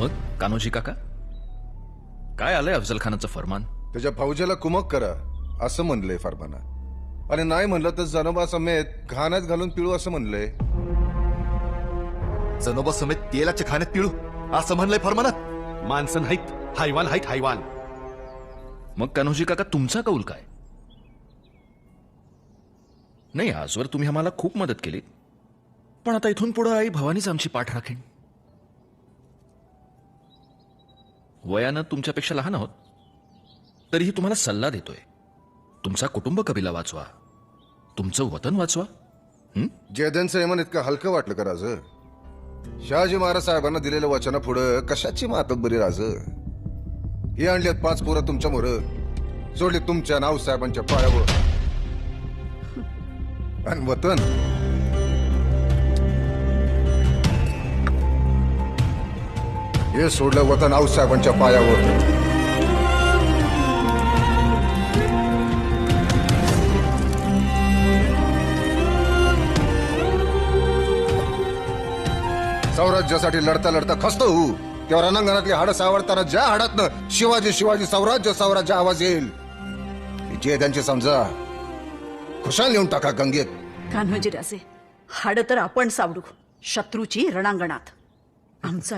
मग कान्होजी काका, काय आलंय अफजल खानाचं फरमान? त्याच्या फौजेला कुमक करा असं म्हणलंय फरमानात. आणि नाही म्हणलं तर जनोबा समेत घाण्यात घालून पिळू असं म्हणलंय. जनोबा समेत तेलाच्या खाण्यात पिळू असं म्हणलंय फरमानात. माणसं नाहीत, हैवान आहेत, हैवान. मग कान्होजी काका तुमचा कौल काय? नाही, आजवर तुम्ही आम्हाला खूप मदत केली, पण आता इथून पुढे आई भवानीच आमची पाठ राखेन. वयानं तुमच्यापेक्षा लहान आहोत, तरीही तुम्हाला सल्ला देतोय. तुमचा कुटुंब कबिला वाचवा, तुमचं वतन वाचवा. जयदेनचं यमन इतकं हलकं वाटलं का राज? शहाजी महाराज साहेबांना दिलेलं वचना पुढं कशाची मातब्बरी राज? ही आणल्यात 5 पोरं तुमच्या मोर, सोडली तुमच्या नाव साहेबांच्या पायावर. आणि वतन हे सोडलं वतन आऊसाहेबांच्या पायावर. स्वराज्यासाठी लढता लढता खसतो होऊ तेव्हा रणांगणातली हाडं सावरताना ज्या हाडातनं शिवाजी शिवाजी स्वराज्य स्वराज्य आवाज येईल, जे त्यांचे समजा खुशाल नेऊन टाका गंगेत. कान्होजी राजे, हाड तर आपण सावरू, शत्रूची रणांगणात. आमचं